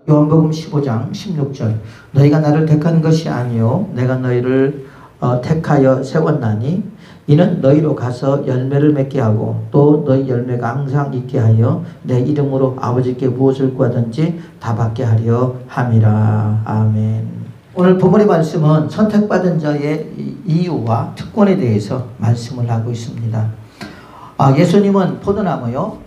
요한복음 15장 16절 너희가 나를 택한 것이 아니요 내가 너희를 택하여 세웠나니 이는 너희로 가서 열매를 맺게 하고 또 너희 열매가 항상 있게 하여 내 이름으로 아버지께 무엇을 구하든지 다 받게 하려 함이라. 아멘. 오늘 본문의 말씀은 선택받은 자의 이유와 특권에 대해서 말씀을 하고 있습니다. 예수님은 포도나무요,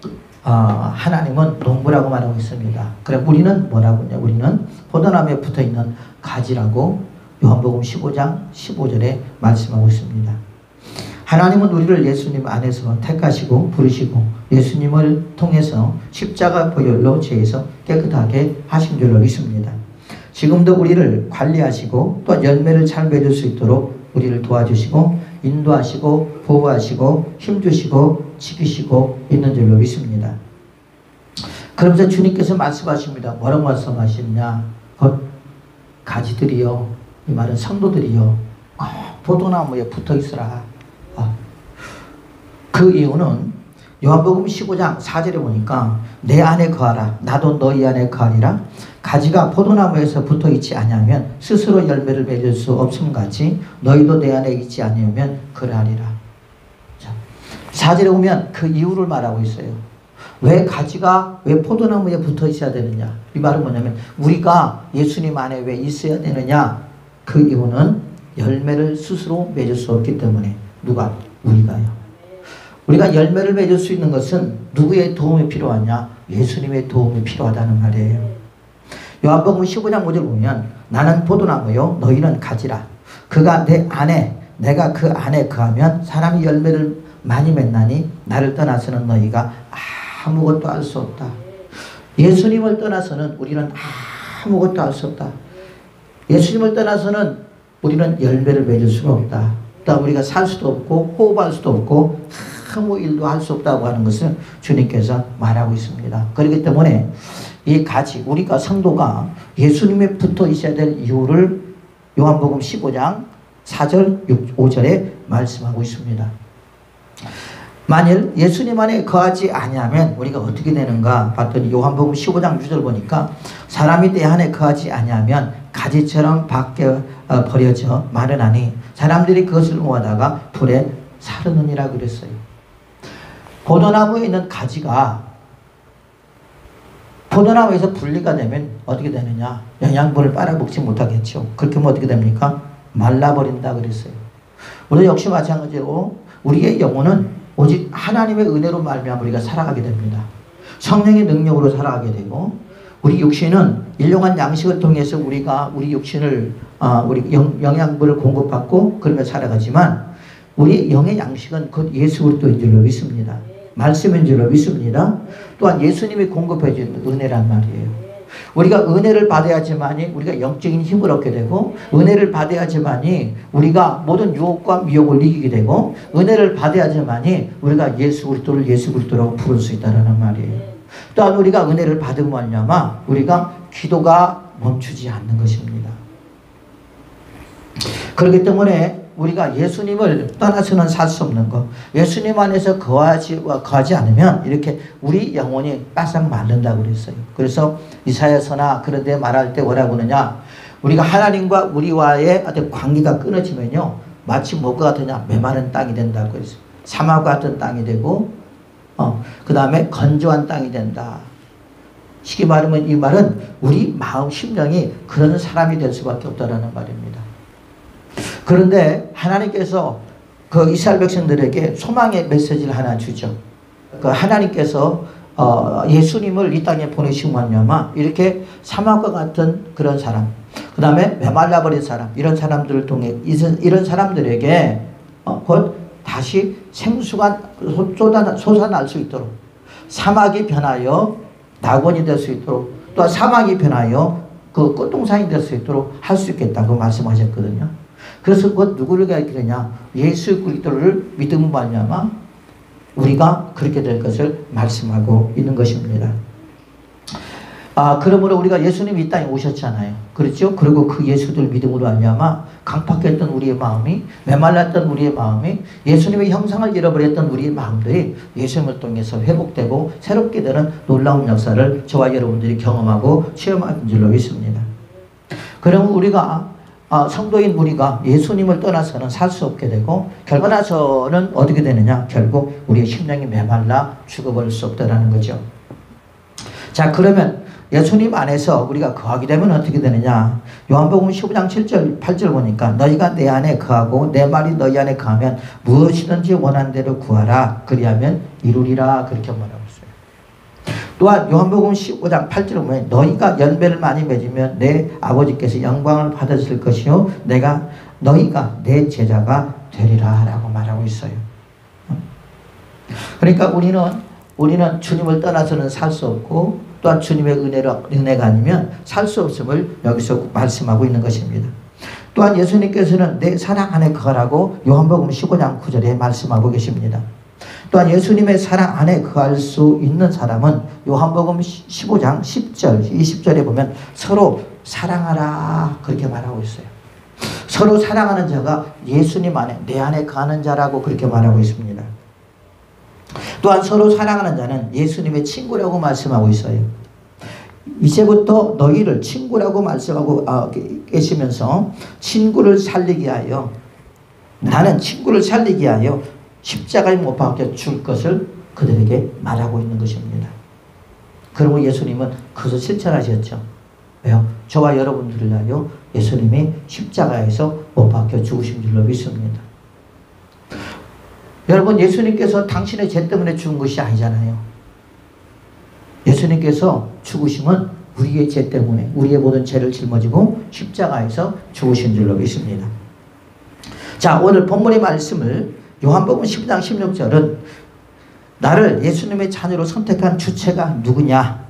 하나님은 농부라고 말하고 있습니다. 그래 우리는 뭐라고 하냐? 우리는 포도나무에 붙어있는 가지라고 요한복음 15장 15절에 말씀하고 있습니다. 하나님은 우리를 예수님 안에서 택하시고 부르시고 예수님을 통해서 십자가 보혈로 죄에서 깨끗하게 하신 줄로 믿습니다. 지금도 우리를 관리하시고 또 열매를 잘 맺을 수 있도록 우리를 도와주시고 인도하시고 보호하시고 힘주시고 지키시고 있는 줄로 믿습니다. 그러면서 주님께서 말씀하십니다. 뭐라고 말씀하시느냐? 가지들이요, 이 말은 성도들이요, 포도나무에 붙어 있으라. 그 이유는 요한복음 15장 4절에 보니까 내 안에 거하라 나도 너희 안에 거하리라. 가지가 포도나무에서 붙어 있지 아니하면 스스로 열매를 맺을 수 없음 같이 너희도 내 안에 있지 아니하면 그러하리라. 자, 4절에 보면 그 이유를 말하고 있어요. 왜 가지가 왜 포도나무에 붙어 있어야 되느냐? 이 말은 뭐냐면 우리가 예수님 안에 왜 있어야 되느냐? 그 이유는 열매를 스스로 맺을 수 없기 때문에. 누가? 우리가요. 우리가 열매를 맺을 수 있는 것은 누구의 도움이 필요하냐? 예수님의 도움이 필요하다는 말이에요. 요한복음 15장 5절 보면 나는 포도나무요 너희는 가지라. 그가 내 안에 내가 그 안에 거하면 사람이 열매를 많이 맺나니 나를 떠나서는 너희가 아무것도 할 수 없다. 예수님을 떠나서는 우리는 아무것도 할 수 없다. 예수님을 떠나서는 우리는 열매를 맺을 수가 없다. 또 우리가 살 수도 없고 호흡할 수도 없고 아무 일도 할 수 없다고 하는 것을 주님께서 말하고 있습니다. 그렇기 때문에 이 가지, 우리가 성도가 예수님에 붙어 있어야 될 이유를 요한복음 15장 4절 5절에 말씀하고 있습니다. 만일 예수님 안에 거하지 아니하면 우리가 어떻게 되는가 봤더니 요한복음 15장 6절 보니까 사람이 내 안에 거하지 아니하면 가지처럼 밖에 버려져 마르나니 사람들이 그것을 모아다가 불에 사르느니라 그랬어요. 포도나무에 있는 가지가 포도나무에서 분리가 되면 어떻게 되느냐? 영양분을 빨아먹지 못하겠죠. 그렇게 하면 어떻게 됩니까? 말라버린다 그랬어요. 우리 역시 마찬가지로 우리의 영혼은 오직 하나님의 은혜로 말미암아 우리가 살아가게 됩니다. 성령의 능력으로 살아가게 되고 우리 육신은 일용한 양식을 통해서 우리가 우리 육신을 우리 영양분을 공급받고 그러며 살아가지만 우리 영의 양식은 곧 예수 그리스도인 줄로 믿습니다. 말씀인 줄로 믿습니다. 또한 예수님이 공급해 주는 은혜란 말이에요. 우리가 은혜를 받아야지만이 우리가 영적인 힘을 얻게 되고 은혜를 받아야지만이 우리가 모든 유혹과 미혹을 이기게 되고 은혜를 받아야지만이 우리가 예수 그리스도를 예수 그리스도라고 부를 수 있다는 말이에요. 또한 우리가 은혜를 받은 말미암아 우리가 기도가 멈추지 않는 것입니다. 그렇기 때문에 우리가 예수님을 떠나서는 살 수 없는 것, 예수님 안에서 거하지 않으면 이렇게 우리 영혼이 바싹 마른다고 그랬어요. 그래서 이사야서나 그런 데 말할 때 뭐라고 하느냐, 우리가 하나님과 우리와의 어떤 관계가 끊어지면요 마치 뭐가 되냐, 메마른 땅이 된다고 그랬어요. 사막 같은 땅이 되고 그 다음에 건조한 땅이 된다. 쉽게 말하면 이 말은 우리 마음 심령이 그런 사람이 될 수밖에 없다라는 말입니다. 그런데 하나님께서 그 이스라엘 백성들에게 소망의 메시지를 하나 주죠. 그 하나님께서 예수님을 이 땅에 보내시고 말미암아 이렇게 사막과 같은 그런 사람, 그 다음에 메말라버린 사람, 이런 사람들을 통해 이런 사람들에게 곧 다시 생수가 솟아날 수 있도록, 사막이 변하여 낙원이 될 수 있도록, 또 사막이 변하여 그 꽃동산이 될 수 있도록 할 수 있겠다고 말씀하셨거든요. 그래서 그 누구를 가리키느냐, 예수 그리스도를 믿음 말미암아 우리가 그렇게 될 것을 말씀하고 있는 것입니다. 그러므로 우리가 예수님이 이 땅에 오셨잖아요. 그렇죠? 그리고 그 예수들 믿음으로 말미암아 강팍했던 우리의 마음이, 메말랐던 우리의 마음이, 예수님의 형상을 잃어버렸던 우리의 마음들이 예수님을 통해서 회복되고 새롭게 되는 놀라운 역사를 저와 여러분들이 경험하고 체험한 줄로 믿습니다. 그럼 우리가 성도인 우리가 예수님을 떠나서는 살 수 없게 되고 결과나서는 어떻게 되느냐? 결국 우리의 심령이 메말라 죽어버릴 수 없다라는 거죠. 자, 그러면 예수님 안에서 우리가 거하게 되면 어떻게 되느냐? 요한복음 15장 7절 8절 보니까 너희가 내 안에 거하고 내 말이 너희 안에 거하면 무엇이든지 원하는 대로 구하라 그리하면 이루리라 그렇게 말하고 있어요. 또한 요한복음 15장 8절 보면 너희가 열매를 많이 맺으면 내 아버지께서 영광을 받으실 것이요 너희가 내 제자가 되리라 라고 말하고 있어요. 그러니까 우리는 주님을 떠나서는 살 수 없고 또한 주님의 은혜가 아니면 살 수 없음을 여기서 말씀하고 있는 것입니다. 또한 예수님께서는 내 사랑 안에 거하라고 요한복음 15장 9절에 말씀하고 계십니다. 또한 예수님의 사랑 안에 거할 수 있는 사람은 요한복음 15장 10절, 20절에 보면 서로 사랑하라 그렇게 말하고 있어요. 서로 사랑하는 자가 예수님 안에 내 안에 거하는 자라고 그렇게 말하고 있습니다. 또한 서로 사랑하는 자는 예수님의 친구라고 말씀하고 있어요. 이제부터 너희를 친구라고 말씀하고 계시면서 친구를 살리게 하여 나는 친구를 살리게 하여 십자가에 못 박혀 줄 것을 그들에게 말하고 있는 것입니다. 그리고 예수님은 그것을 실천하셨죠. 왜요? 저와 여러분들을 위하여 예수님이 십자가에서 못 박혀 죽으신 줄로 믿습니다. 여러분, 예수님께서 당신의 죄 때문에 죽은 것이 아니잖아요. 예수님께서 죽으심은 우리의 죄 때문에 우리의 모든 죄를 짊어지고 십자가에서 죽으신 줄로 믿습니다. 자, 오늘 본문의 말씀을 요한복음 10장 16절은 나를 예수님의 자녀로 선택한 주체가 누구냐를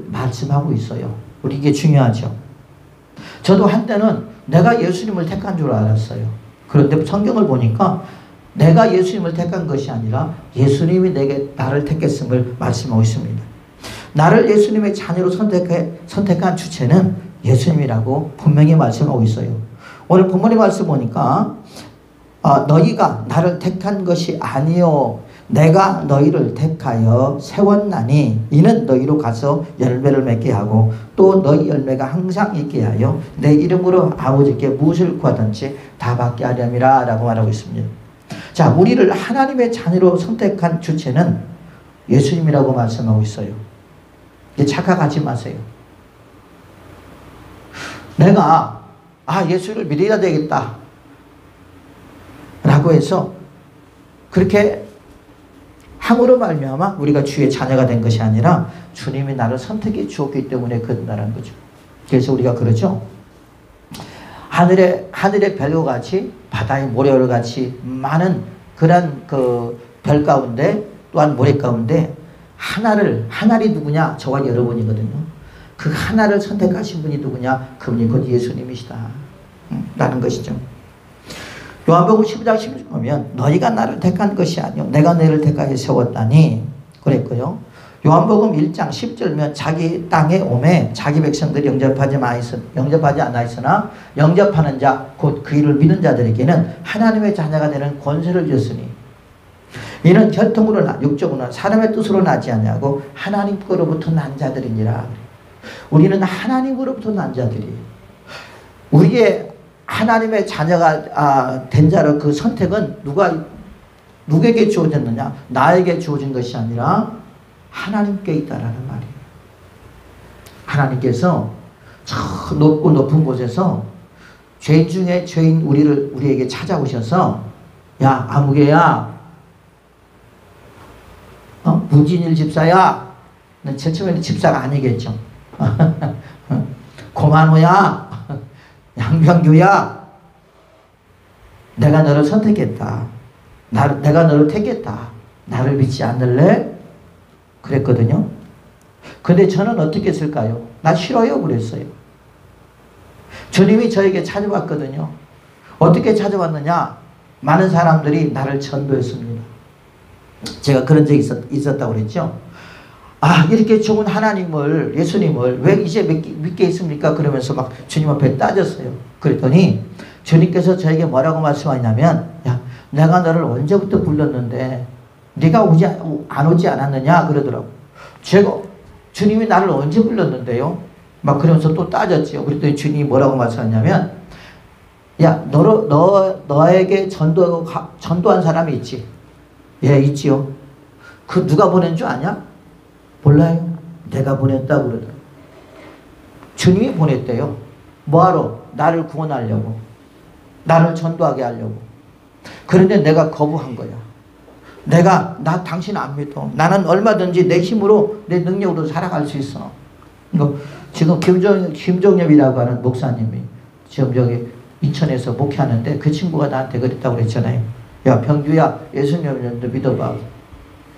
말씀하고 있어요. 우리 이게 중요하죠. 저도 한때는 내가 예수님을 택한 줄 알았어요. 그런데 성경을 보니까 내가 예수님을 택한 것이 아니라 예수님이 나를 택했음을 말씀하고 있습니다. 나를 예수님의 자녀로 선택한 주체는 예수님이라고 분명히 말씀하고 있어요. 오늘 본문의 말씀 보니까 너희가 나를 택한 것이 아니요 내가 너희를 택하여 세웠나니 이는 너희로 가서 열매를 맺게 하고 또 너희 열매가 항상 있게 하여 내 이름으로 아버지께 무엇을 구하든지 다 받게 하렴이라 라고 말하고 있습니다. 자, 우리를 하나님의 자녀로 선택한 주체는 예수님이라고 말씀하고 있어요. 착각하지 마세요. 내가 예수를 믿어야 되겠다 라고 해서 그렇게 함으로 말미암아 우리가 주의 자녀가 된 것이 아니라 주님이 나를 선택해 주었기 때문에 그런다는 거죠. 그래서 우리가 그러죠. 하늘의 별과 같이 바다의 모래와 같이 많은 그런 별 가운데 또한 모래 가운데 하나리 누구냐? 저와 여러분이거든요. 그 하나를 선택하신 분이 누구냐? 그분이 곧 예수님이시다 라는 것이죠. 요한복음 15장 16절 보면 너희가 나를 택한 것이 아니요 내가 너희를 택하여 세웠다니 그랬고요. 요한복음 1장 10절면 자기 땅에 오매 자기 백성들이 영접하지 않아 있으나 영접하는 자 곧 그 일을 믿는 자들에게는 하나님의 자녀가 되는 권세를 줬으니 이는 혈통으로 육적으로 사람의 뜻으로 나지 아니하고 하나님께로부터 난 자들이니라. 우리는 하나님으로부터 난 자들이에요. 우리의 하나님의 자녀가 된 자로 그 선택은 누구에게 주어졌느냐? 나에게 주어진 것이 아니라 하나님께 있다라는 말이에요. 하나님께서 저 높은 곳에서 죄인 중에 죄인 우리에게 찾아오셔서 야 아무개야 문진일 집사야 제일 처음에는 집사가 아니겠죠. 고만호야 양병규야 내가 너를 선택했다. 내가 너를 택했다. 나를 믿지 않을래? 그랬거든요. 근데 저는 어떻게 했을까요? 나 싫어요 그랬어요. 주님이 저에게 찾아왔거든요. 어떻게 찾아왔느냐? 많은 사람들이 나를 전도했습니다. 제가 그런 적이 있었다고 그랬죠. 아, 이렇게 좋은 하나님을, 예수님을 왜 이제 믿게 있습니까? 그러면서 막 주님 앞에 따졌어요. 그랬더니 주님께서 저에게 뭐라고 말씀하냐면, 야, 내가 너를 언제부터 불렀는데 네가 안 오지 않았느냐 그러더라고. 제가 주님이 나를 언제 불렀는데요? 막 그러면서 또 따졌지요. 그랬더니 주님이 뭐라고 말씀하냐면, 야, 너에게 전도한 사람이 있지? 예, 있지요. 그 누가 보낸 줄 아냐? 몰라요. 내가 보냈다고 그러더라고. 주님이 보냈대요. 뭐하러? 나를 구원하려고. 나를 전도하게 하려고. 그런데 내가 거부한 거야. 나 당신 안 믿어. 나는 얼마든지 내 힘으로, 내 능력으로 살아갈 수 있어. 지금 김종엽이라고 하는 목사님이 지금 여기 인천에서 목회하는데 그 친구가 나한테 그랬다고 그랬잖아요. 야, 병규야, 예수님을 믿어봐.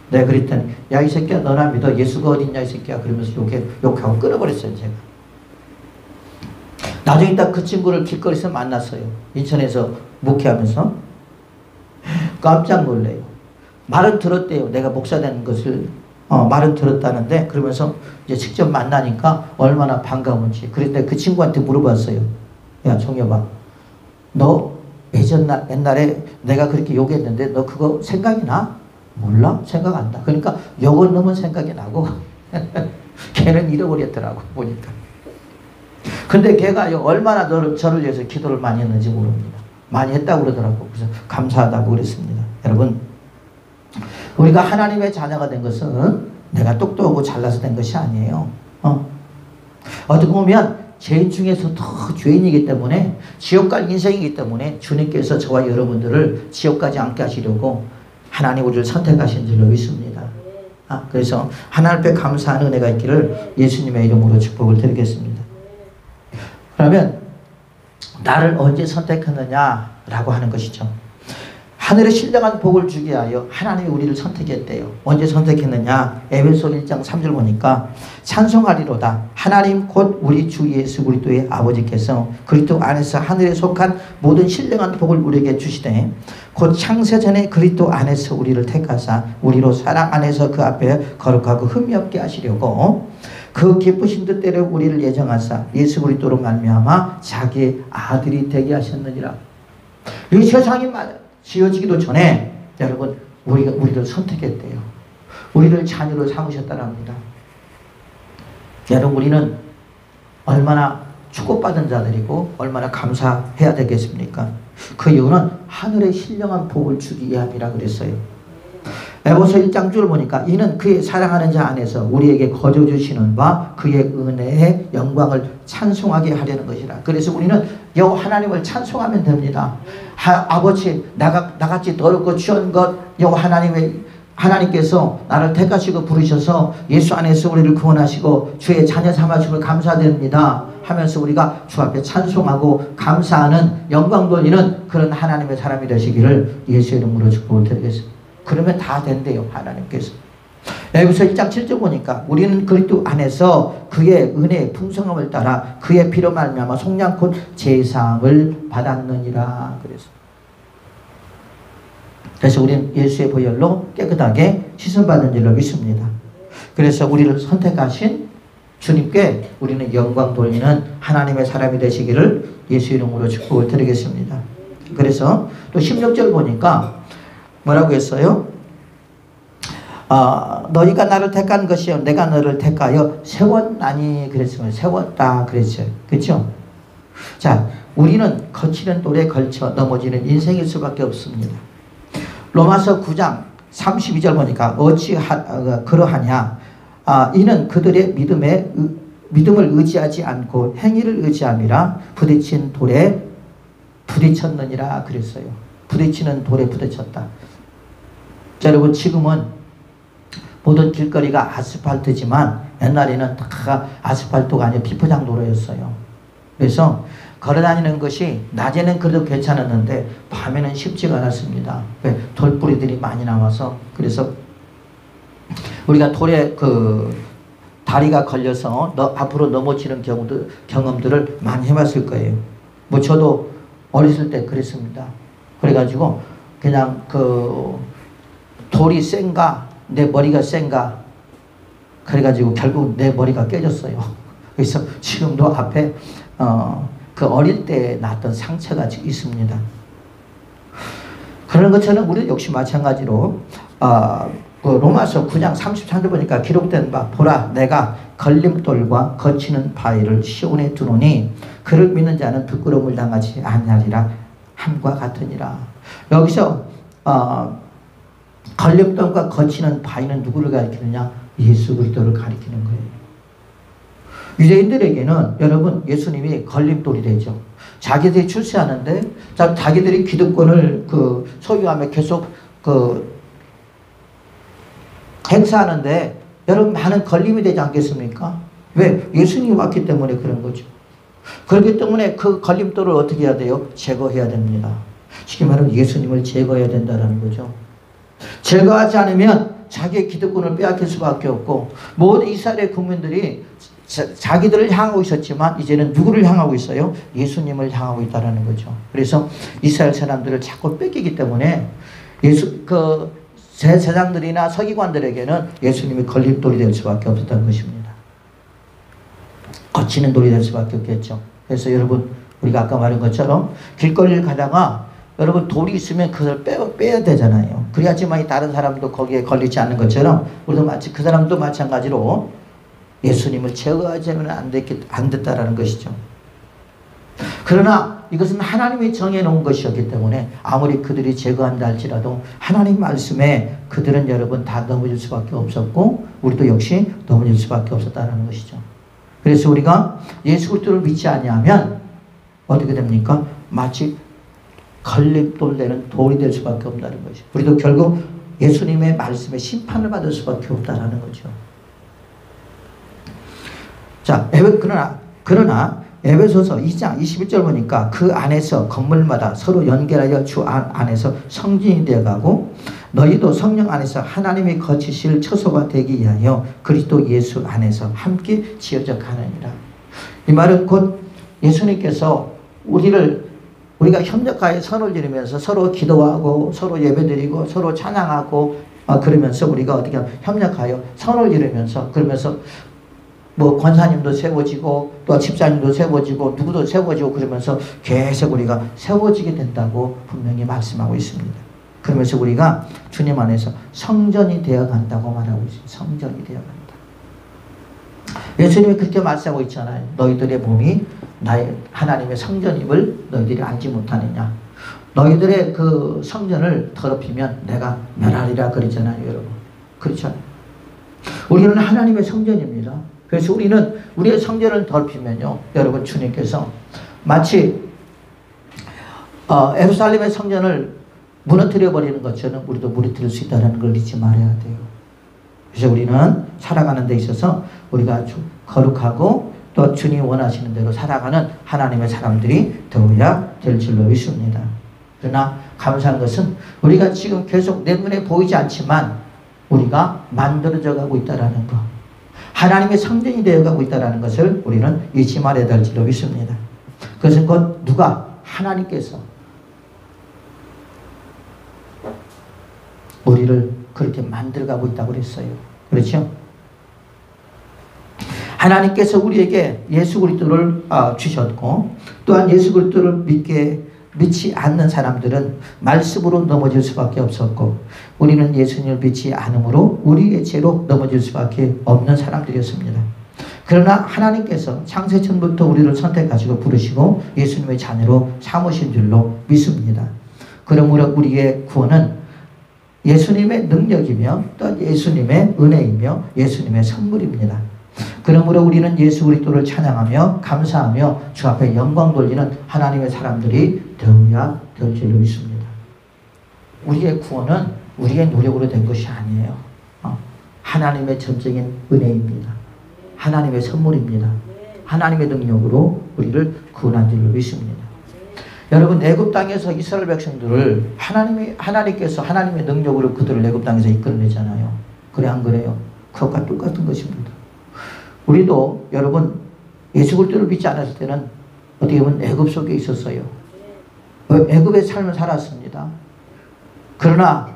내가 그랬더니, 야, 이 새끼야, 너나 믿어. 예수가 어딨냐, 이 새끼야. 그러면서 욕하고 끊어버렸어요, 제가. 나중에 딱 그 친구를 길거리에서 만났어요. 인천에서 목회하면서. 깜짝 놀래요. 말은 들었대요. 내가 목사 되는 것을. 말은 들었다는데, 그러면서 이제 직접 만나니까 얼마나 반가운지. 그런데 그 친구한테 물어봤어요. 야, 종엽아, 너 옛날에 내가 그렇게 욕했는데 너 그거 생각이 나? 몰라? 생각 안 나. 그러니까 욕은 놈은 생각이 나고 걔는 잃어버렸더라고 보니까. 근데 걔가 얼마나 저를 위해서 기도를 많이 했는지 모릅니다. 많이 했다고 그러더라고. 그래서 감사하다고 그랬습니다. 여러분, 우리가 하나님의 자녀가 된 것은 내가 똑똑하고 잘나서 된 것이 아니에요. 어떻게 보면 죄인 중에서 더 죄인이기 때문에, 지옥 갈 인생이기 때문에 주님께서 저와 여러분들을 지옥 가지 않게 하시려고 하나님 우리를 선택하신 줄로 믿습니다. 그래서 하나님 앞에 감사하는 은혜가 있기를 예수님의 이름으로 축복을 드리겠습니다. 그러면 나를 언제 선택했느냐라고 하는 것이죠. 하늘의 신령한 복을 주기 위하여 하나님이 우리를 선택했대요. 언제 선택했느냐? 에베소 1장 3절 보니까 찬송하리로다. 하나님 곧 우리 주 예수 그리스도의 아버지께서 그리스도 안에서 하늘에 속한 모든 신령한 복을 우리에게 주시되 곧 창세전에 그리스도 안에서 우리를 택하사 우리로 사랑 안에서 그 앞에 거룩하고 흠이 없게 하시려고 그 기쁘신 뜻대로 우리를 예정하사 예수 그리스도로 말미암아 자기의 아들이 되게 하셨느니라. 이 세상이 지어지기도 전에 여러분 우리를 선택했대요. 우리를 자녀로 삼으셨다는 합니다. 여러분, 우리는 얼마나 축복받은 자들이고 얼마나 감사해야 되겠습니까? 그 이유는 하늘의 신령한 복을 주기 위함이라 그랬어요. 에베소 1장 줄을 보니까 이는 그의 사랑하는 자 안에서 우리에게 거저 주시는 바 그의 은혜의 영광을 찬송하게 하려는 것이라. 그래서 우리는 여호와 하나님을 찬송하면 됩니다. 아버지, 나같이 더럽고 취한 것 여호와 하나님께서 나를 택하시고 부르셔서 예수 안에서 우리를 구원하시고 주의 자녀 삼아주심을 감사드립니다 하면서 우리가 주 앞에 찬송하고 감사하는, 영광 돌리는 그런 하나님의 사람이 되시기를 예수의 이름으로 축복을 드리겠습니다. 그러면 다 된대요, 하나님께서. 에베소 1장 7절 보니까 우리는 그리스도 안에서 그의 은혜의 풍성함을 따라 그의 피로 말미암아 속량 곧 제사함을 받았느니라. 그래서 우리는 예수의 보혈로 깨끗하게 씻음받은 줄로 믿습니다. 그래서 우리를 선택하신 주님께 우리는 영광 돌리는 하나님의 사람이 되시기를 예수 이름으로 축복을 드리겠습니다. 그래서 또 16절 보니까 뭐라고 했어요? 너희가 나를 택한 것이요 내가 너를 택하여 세웠나니 그랬습니다. 세웠다 그랬어요. 그렇죠? 자, 우리는 거치는 돌에 걸쳐 넘어지는 인생일 수밖에 없습니다. 로마서 9장 32절 보니까 어찌 그러하냐? 이는 그들의 믿음을 의지하지 않고 행위를 의지함이라 부딪힌 돌에 부딪혔느니라 그랬어요. 부딪히는 돌에 부딪혔다. 자, 여러분, 지금은 모든 길거리가 아스팔트지만 옛날에는 다 아스팔트가 아니라 비포장 도로였어요. 그래서 걸어다니는 것이 낮에는 그래도 괜찮았는데 밤에는 쉽지가 않았습니다. 왜? 돌뿌리들이 많이 나와서. 그래서 우리가 돌에 다리가 걸려서 앞으로 넘어지는 경험들을 많이 해봤을 거예요. 뭐 저도 어렸을 때 그랬습니다. 그래가지고 그냥 돌이 센가 내 머리가 센가 그래가지고 결국 내 머리가 깨졌어요. 그래서 지금도 앞에 그 어릴 때 났던 상처가 있습니다. 그런 것처럼 우리 역시 마찬가지로 그 로마서 9장 33절 보니까 기록된 바 보라 내가 걸림돌과 거치는 바위를 시온에 두노니 그를 믿는 자는 부끄러움을 당하지 아니하리라 함과 같으니라. 여기서 걸림돌과 거치는 바위는 누구를 가리키느냐? 예수 그리스도를 가리키는 거예요. 유대인들에게는 여러분 예수님이 걸림돌이 되죠. 자기들이 출세하는데 자기들이 기득권을 소유하며 계속 행사하는데 여러분 많은 걸림이 되지 않겠습니까? 왜? 예수님이 왔기 때문에 그런 거죠. 그렇기 때문에 그 걸림돌을 어떻게 해야 돼요? 제거해야 됩니다. 쉽게 말하면 예수님을 제거해야 된다는 거죠. 제거하지 않으면 자기의 기득권을 빼앗길 수밖에 없고 모든 이스라엘의 국민들이 자기들을 향하고 있었지만 이제는 누구를 향하고 있어요? 예수님을 향하고 있다는 거죠. 그래서 이스라엘 사람들을 자꾸 뺏기기 때문에 제사장들이나 서기관들에게는 예수님이 걸림돌이 될 수밖에 없었다는 것입니다. 거치는 돌이 될 수밖에 없겠죠. 그래서 여러분 우리가 아까 말한 것처럼 길거리를 가다가 여러분 돌이 있으면 그걸 빼야 되잖아요. 그래야지만 다른 사람도 거기에 걸리지 않는 것처럼 우리도 그 사람도 마찬가지로 예수님을 제거하지 않으면 안 됐다라는 것이죠. 그러나 이것은 하나님이 정해놓은 것이었기 때문에 아무리 그들이 제거한다 할지라도 하나님 말씀에 그들은 여러분 다 넘어질 수밖에 없었고 우리도 역시 넘어질 수밖에 없었다는 것이죠. 그래서 우리가 예수 그리스도를 믿지 아니하면 어떻게 됩니까? 마치 걸림돌 되는 돌이 될 수밖에 없다는 거죠. 우리도 결국 예수님의 말씀에 심판을 받을 수밖에 없다는 거죠. 자, 그러나 에베소서 2장 21절 보니까 그 안에서 건물마다 서로 연결하여 주 안에서 성전이 되어가고 너희도 성령 안에서 하나님이 거치실 처소가 되기 위하여 그리스도 예수 안에서 함께 지어져 가느니라. 이 말은 곧 예수님께서 우리가 협력하여 선을 이루면서 서로 기도하고 서로 예배드리고 서로 찬양하고 그러면서 우리가 어떻게 협력하여 선을 이루면서 그러면서 권사님도 세워지고 또 집사님도 세워지고 누구도 세워지고 그러면서 계속 우리가 세워지게 된다고 분명히 말씀하고 있습니다. 그러면서 우리가 주님 안에서 성전이 되어간다고 말하고 있습니다. 성전이 되어간다. 예수님이 그렇게 말씀하고 있잖아요. 너희들의 몸이 나의 하나님의 성전임을 너희들이 알지 못하느냐. 너희들의 그 성전을 더럽히면 내가 멸하리라 그랬잖아요. 여러분. 그렇죠? 우리는 하나님의 성전입니다. 그래서 우리는 우리의 성전을 더럽히면요. 여러분 주님께서 마치 예루살렘의 성전을 무너뜨려 버리는 것처럼 우리도 무너뜨릴 수 있다는 걸 잊지 말아야 돼요. 그래서 우리는 살아가는 데 있어서 우리가 아주 거룩하고 또 주님이 원하시는 대로 살아가는 하나님의 사람들이 되어야 될 줄로 믿습니다. 그러나 감사한 것은 우리가 지금 계속 내 눈에 보이지 않지만 우리가 만들어져 가고 있다는 것. 하나님의 성전이 되어가고 있다는 것을 우리는 잊지 말아야 될 줄로 믿습니다. 그것은 곧 누가? 하나님께서 우리를 그렇게 만들어가고 있다고 그랬어요. 그렇죠? 하나님께서 우리에게 예수 그리스도를 주셨고 또한 예수 그리스도를 믿지 않는 사람들은 말씀으로 넘어질 수밖에 없었고 우리는 예수님을 믿지 않으므로 우리의 죄로 넘어질 수밖에 없는 사람들이었습니다. 그러나 하나님께서 창세전부터 우리를 선택하시고 부르시고 예수님의 자녀로 삼으신 줄로 믿습니다. 그러므로 우리의 구원은 예수님의 능력이며 또 예수님의 은혜이며 예수님의 선물입니다. 그러므로 우리는 예수 그리스도를 찬양하며 감사하며 주 앞에 영광 돌리는 하나님의 사람들이 되어야 될 줄로 믿습니다. 우리의 구원은 우리의 노력으로 된 것이 아니에요. 하나님의 전적인 은혜입니다. 하나님의 선물입니다. 하나님의 능력으로 우리를 구원한 줄로 믿습니다. 여러분 애굽 땅에서 이스라엘 백성들을 하나님께서 하나님의 능력으로 그들을 애굽 땅에서 이끌어내잖아요. 그래 안 그래요? 그것과 똑같은 것입니다. 우리도 여러분 예수 그리스도를 믿지 않았을 때는 어떻게 보면 애굽 속에 있었어요. 애굽의 삶을 살았습니다. 그러나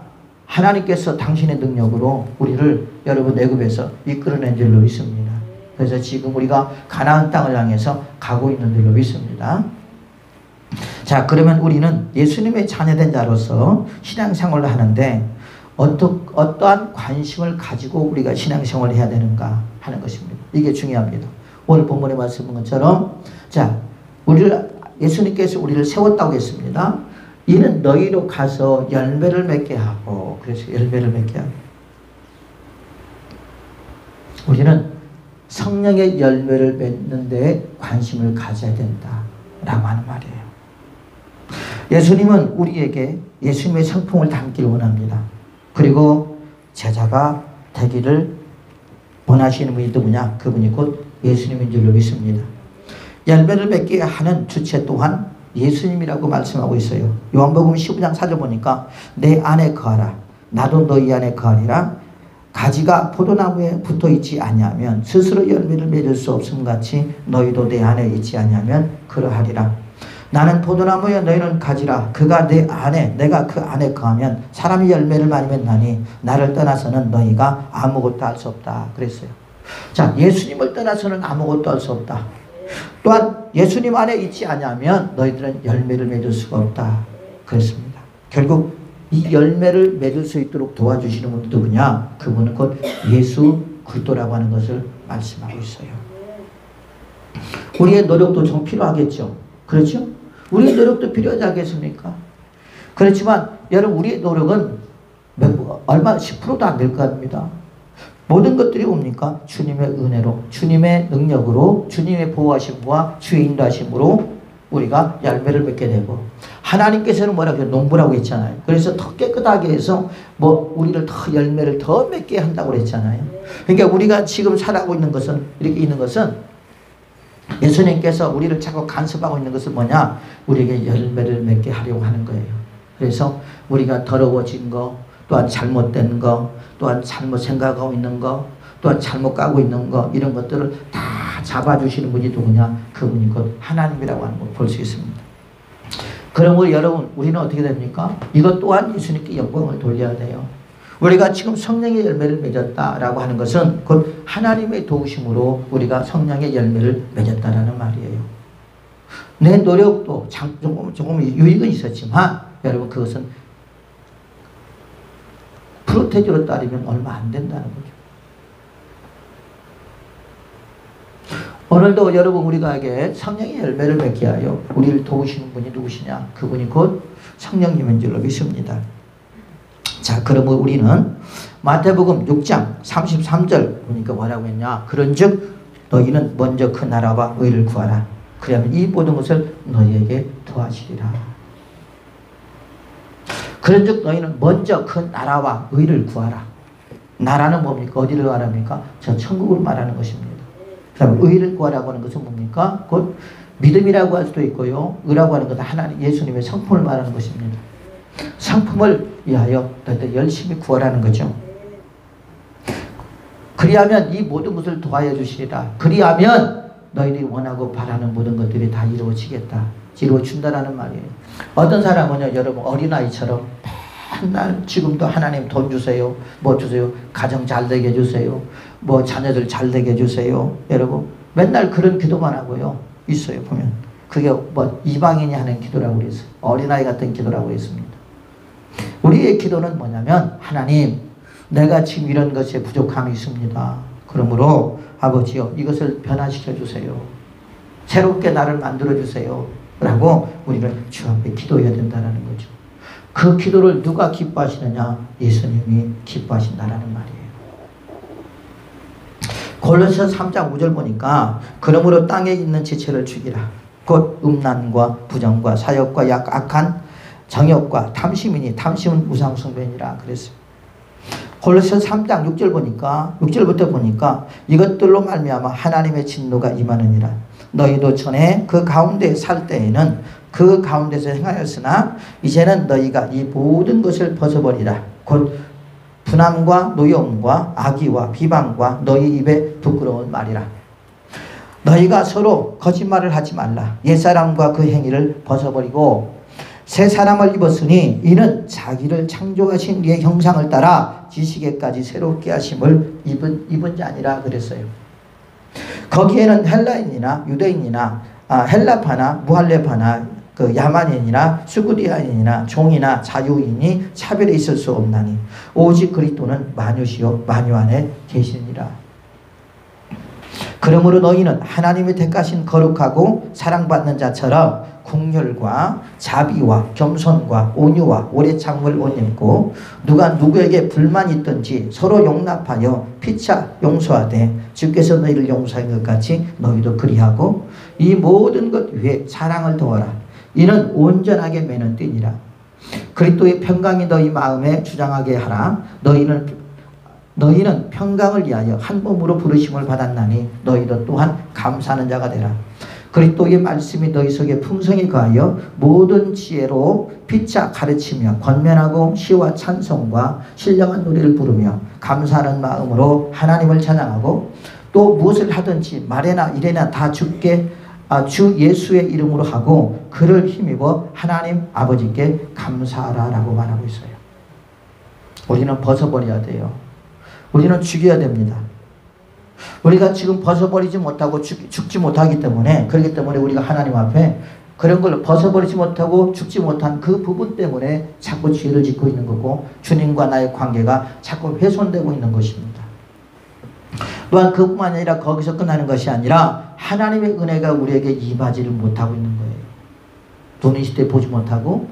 하나님께서 당신의 능력으로 우리를 여러분 애굽에서 이끌어낸 줄로 믿습니다. 그래서 지금 우리가 가나안 땅을 향해서 가고 있는 줄로 믿습니다. 자, 그러면 우리는 예수님의 자녀된 자로서 신앙생활을 하는데 어떠한 관심을 가지고 우리가 신앙생활을 해야 되는가 하는 것입니다. 이게 중요합니다. 오늘 본문에 말씀한 것처럼 자, 예수님께서 우리를 세웠다고 했습니다. 이는 너희로 가서 열매를 맺게 하고, 그래서 열매를 맺게 하고, 우리는 성령의 열매를 맺는 데 관심을 가져야 된다라고 하는 말이에요. 예수님은 우리에게 예수님의 성품을 담기를 원합니다. 그리고 제자가 되기를 원하시는 분이 누구냐? 그분이 곧 예수님인 줄로 믿습니다. 열매를 맺게 하는 주체 또한 예수님이라고 말씀하고 있어요. 요한복음 15장 4절 보니까 내 안에 거하라 나도 너희 안에 거하리라. 가지가 포도나무에 붙어있지 아니하면 스스로 열매를 맺을 수 없음 같이 너희도 내 안에 있지 아니하면 그러하리라. 나는 포도나무여 너희는 가지라. 그가 내 안에 내가 그 안에 거하면 사람이 열매를 많이 맺나니 나를 떠나서는 너희가 아무것도 할 수 없다 그랬어요. 자, 예수님을 떠나서는 아무것도 할 수 없다. 또한 예수님 안에 있지 않으면 너희들은 열매를 맺을 수가 없다 그랬습니다. 결국 이 열매를 맺을 수 있도록 도와주시는 분이 누구냐? 그분은 곧 예수 그리스도라고 하는 것을 말씀하고 있어요. 우리의 노력도 좀 필요하겠죠. 그렇죠? 우리의 노력도 필요하지 않겠습니까? 그렇지만 여러분 우리의 노력은 얼마 10%도 안 될 겁니다. 모든 것들이 뭡니까? 주님의 은혜로, 주님의 능력으로, 주님의 보호하심과 주의 인도하심으로 우리가 열매를 맺게 되고, 하나님께서는 뭐라고 해요? 농부라고 했잖아요. 그래서 더 깨끗하게 해서 우리를 더 열매를 더 맺게 한다고 그랬잖아요. 그러니까 우리가 지금 살아가고 있는 것은, 이렇게 있는 것은 예수님께서 우리를 자꾸 간섭하고 있는 것은 뭐냐? 우리에게 열매를 맺게 하려고 하는 거예요. 그래서 우리가 더러워진 거, 또한 잘못된 거, 또한 잘못 생각하고 있는 거, 또한 잘못 가고 있는 거, 이런 것들을 다 잡아주시는 분이 누구냐? 그분이 곧 하나님이라고 하는 걸 볼 수 있습니다. 그러므로 여러분 우리는 어떻게 됩니까? 이것 또한 예수님께 영광을 돌려야 돼요. 우리가 지금 성령의 열매를 맺었다라고 하는 것은 곧 하나님의 도우심으로 우리가 성령의 열매를 맺었다라는 말이에요. 내 노력도 조금 유익은 있었지만 여러분 그것은 프로테지로 따르면 얼마 안 된다는 거죠. 오늘도 여러분 우리가에게 성령의 열매를 맺게 하여 우리를 도우시는 분이 누구시냐? 그분이 곧 성령님인 줄로 믿습니다. 자, 그러면 우리는 마태복음 6장 33절 보니까 뭐라고 했냐? 그런즉 너희는 먼저 그 나라와 의를 구하라. 그러면 이 모든 것을 너희에게 더하시리라. 그런즉 너희는 먼저 그 나라와 의를 구하라. 나라는 뭡니까? 어디를 말합니까? 저 천국을 말하는 것입니다. 그 다음에 의를 구하라고 하는 것은 뭡니까? 곧 믿음이라고 할 수도 있고요. 의라고 하는 것은 하나님 예수님의 성품을 말하는 것입니다. 성품을 위하여 너희들 열심히 구하라는 거죠. 그리하면 이 모든 것을 도와여 주시리라. 그리하면 너희들이 원하고 바라는 모든 것들이 다 이루어지겠다. 이루어준다라는 말이에요. 어떤 사람은요, 여러분 어린아이처럼 맨날 지금도 하나님 돈 주세요, 뭐 주세요, 가정 잘 되게 해주세요, 뭐 자녀들 잘 되게 해주세요. 여러분 맨날 그런 기도만 하고요 있어요. 보면 그게 뭐 이방인이 하는 기도라고 그랬어요. 어린아이 같은 기도라고 했습니다. 우리의 기도는 뭐냐면, 하나님 내가 지금 이런 것에 부족함이 있습니다. 그러므로 아버지요 이것을 변화시켜 주세요. 새롭게 나를 만들어 주세요 라고 우리는 주 앞에 기도해야 된다는 거죠. 그 기도를 누가 기뻐하시느냐? 예수님이 기뻐하신다는 말이에요. 골로새 3장 5절 보니까 그러므로 땅에 있는 지체를 죽이라. 곧 음란과 부정과 사욕과 악한 정욕과 탐심이니 탐심은 우상숭배니라 그랬어요. 골로새 3장 6절 보니까 6절부터 보니까 이것들로 말미암아 하나님의 진노가 임하느니라. 너희도 전에 그 가운데 살 때에는 그 가운데서 행하였으나 이제는 너희가 이 모든 것을 벗어버리라. 곧 분함과 노여움과 악의와 비방과 너희 입에 부끄러운 말이라. 너희가 서로 거짓말을 하지 말라. 옛사람과 그 행위를 벗어버리고 새 사람을 입었으니 이는 자기를 창조하신 이의 형상을 따라 지식에까지 새롭게 하심을 입은 자니라 그랬어요. 거기에는 헬라인이나 유대인이나 헬라파나 무할레파나 그 야만인이나 수구디아인이나 종이나 자유인이 차별이 있을 수 없나니 오직 그리스도는 만유시요 만유 안에 계시니라. 그러므로 너희는 하나님의 택하신 거룩하고 사랑받는 자처럼 긍휼과 자비와 겸손과 온유와 오래 참음을 옷 입고 누가 누구에게 불만이 있든지 서로 용납하여 피차 용서하되 주께서 너희를 용서한 것 같이 너희도 그리하고 이 모든 것 위에 사랑을 더하라. 이는 온전하게 매는 띠니라. 그리스도의 평강이 너희 마음에 주장하게 하라. 너희는 평강을 위하여 한 몸으로 부르심을 받았나니 너희도 또한 감사하는 자가 되라. 그리스도의 말씀이 너희 속에 풍성히 거하여 모든 지혜로 피차 가르치며 권면하고 시와 찬송과 신령한 노래를 부르며 감사하는 마음으로 하나님을 찬양하고 또 무엇을 하든지 말에나 일에나 다 주 예수의 이름으로 하고 그를 힘입어 하나님 아버지께 감사하라 라고 말하고 있어요. 우리는 벗어버려야 돼요. 우리는 죽여야 됩니다. 우리가 지금 벗어버리지 못하고 죽지 못하기 때문에, 그렇기 때문에 우리가 하나님 앞에 그런 걸 벗어버리지 못하고 죽지 못한 그 부분 때문에 자꾸 죄를 짓고 있는 거고 주님과 나의 관계가 자꾸 훼손되고 있는 것입니다. 또한 그뿐만 아니라 거기서 끝나는 것이 아니라 하나님의 은혜가 우리에게 임하지를 못하고 있는 거예요. 눈의 시대 보지 못하고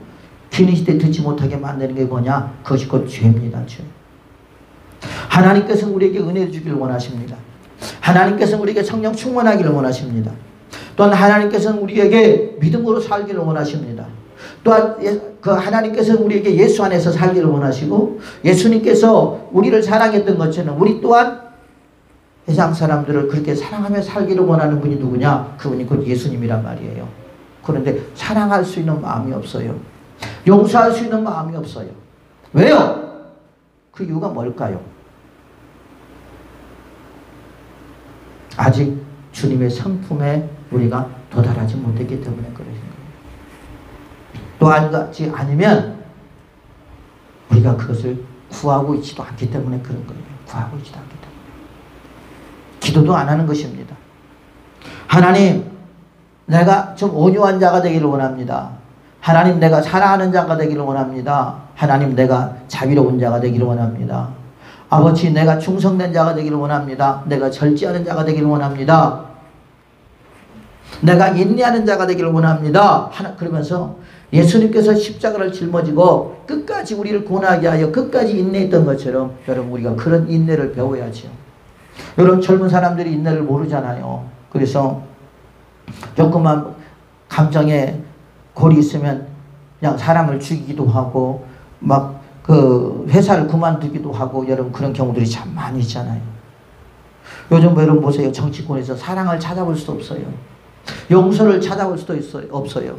귀의 시대 듣지 못하게 만드는 게 뭐냐? 그것이 곧 죄입니다. 죄. 하나님께서 우리에게 은혜를 주기를 원하십니다. 하나님께서는 우리에게 성령 충만하기를 원하십니다. 또한 하나님께서는 우리에게 믿음으로 살기를 원하십니다. 또한 그 하나님께서는 우리에게 예수 안에서 살기를 원하시고 예수님께서 우리를 사랑했던 것처럼 우리 또한 세상 사람들을 그렇게 사랑하며 살기를 원하는 분이 누구냐? 그분이 곧 예수님이란 말이에요. 그런데 사랑할 수 있는 마음이 없어요. 용서할 수 있는 마음이 없어요. 왜요? 그 이유가 뭘까요? 아직 주님의 성품에 우리가 도달하지 못했기 때문에 그러신 거예요. 또 알지 아니면 우리가 그것을 구하고 있지도 않기 때문에 그런 거예요. 구하고 있지도 않기 때문에. 기도도 안 하는 것입니다. 하나님, 내가 좀 온유한 자가 되기를 원합니다. 하나님, 내가 사랑하는 자가 되기를 원합니다. 하나님, 내가 자비로운 자가 되기를 원합니다. 아버지, 내가 충성된 자가 되기를 원합니다. 내가 절제하는 자가 되기를 원합니다. 내가 인내하는 자가 되기를 원합니다. 그러면서 예수님께서 십자가를 짊어지고 끝까지 우리를 구원하게 하여 끝까지 인내했던 것처럼 여러분 우리가 그런 인내를 배워야죠. 여러분 젊은 사람들이 인내를 모르잖아요. 그래서 조금만 감정에 골이 있으면 그냥 사람을 죽이기도 하고 막 그 회사를 그만두기도 하고 여러분 그런 경우들이 참 많이 있잖아요. 요즘 여러분 보세요. 정치권에서 사랑을 찾아볼 수도 없어요. 용서를 찾아볼 수도 없어요.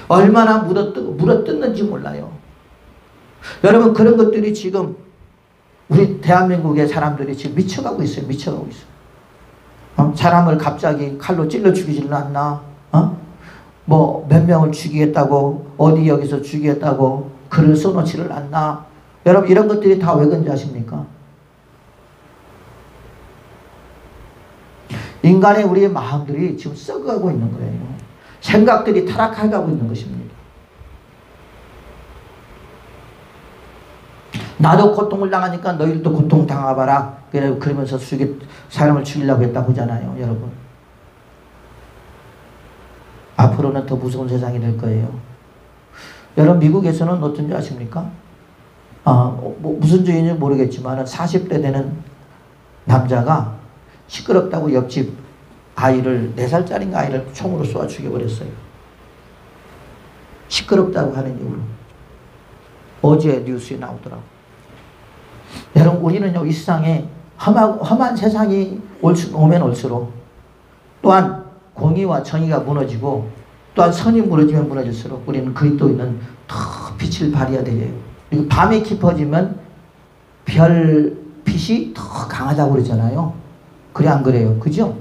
얼마나 물어뜯는지 몰라요. 여러분 그런 것들이 지금 우리 대한민국의 사람들이 지금 미쳐가고 있어요. 미쳐가고 있어요. 사람을 갑자기 칼로 찔러 죽이지는 않나? 뭐 몇 명을 죽이겠다고 어디 여기서 죽이겠다고 글을 써놓지를 않나? 여러분 이런 것들이 다 왜 그런지 아십니까? 인간의 우리의 마음들이 지금 썩어가고 있는 거예요. 생각들이 타락해가고 있는 것입니다. 나도 고통을 당하니까 너희들도 고통 당해봐라. 그러면서 사람을 죽이려고 했다고 하잖아요. 여러분. 앞으로는 더 무서운 세상이 될 거예요. 여러분 미국에서는 어떤지 아십니까? 무슨 주인지 모르겠지만 40대 되는 남자가 시끄럽다고 옆집 아이를 4살짜리 아이를 총으로 쏘아 죽여버렸어요. 시끄럽다고 하는 이유로. 어제 뉴스에 나오더라고. 여러분 우리는요 이 세상에 험한 세상이 오면 올수록 또한 공의와 정의가 무너지고 또한 선이 무너지면 무너질수록 우리는 그리스도인은 더 빛을 발해야 돼요. 그리고 밤이 깊어지면 별빛이 더 강하다고 그러잖아요. 그래 안 그래요? 그죠?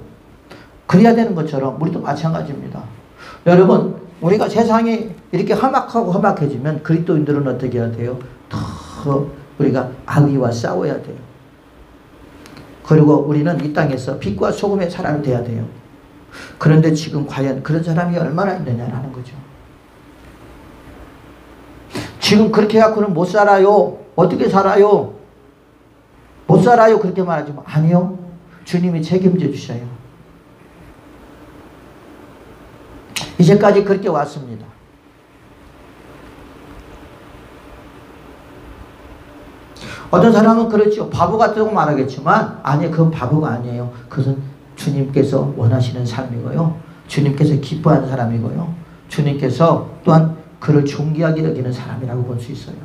그래야 되는 것처럼 우리도 마찬가지입니다. 여러분 우리가 세상에 이렇게 험악하고 험악해지면 그리스도인들은 어떻게 해야 돼요? 더 우리가 악의와 싸워야 돼요. 그리고 우리는 이 땅에서 빛과 소금의 사람이 돼야 돼요. 그런데 지금 과연 그런 사람이 얼마나 있느냐라는 거죠. 지금 그렇게 해갖고는 못 살아요. 어떻게 살아요? 못 살아요. 그렇게 말하지만 아니요. 주님이 책임져 주셔요. 이제까지 그렇게 왔습니다. 어떤 사람은 그렇죠. 바보 같다고 말하겠지만 아니 그건 바보가 아니에요. 그것은 주님께서 원하시는 삶이고요. 주님께서 기뻐하는 사람이고요. 주님께서 또한 그를 존귀하게 여기는 사람이라고 볼 수 있어요.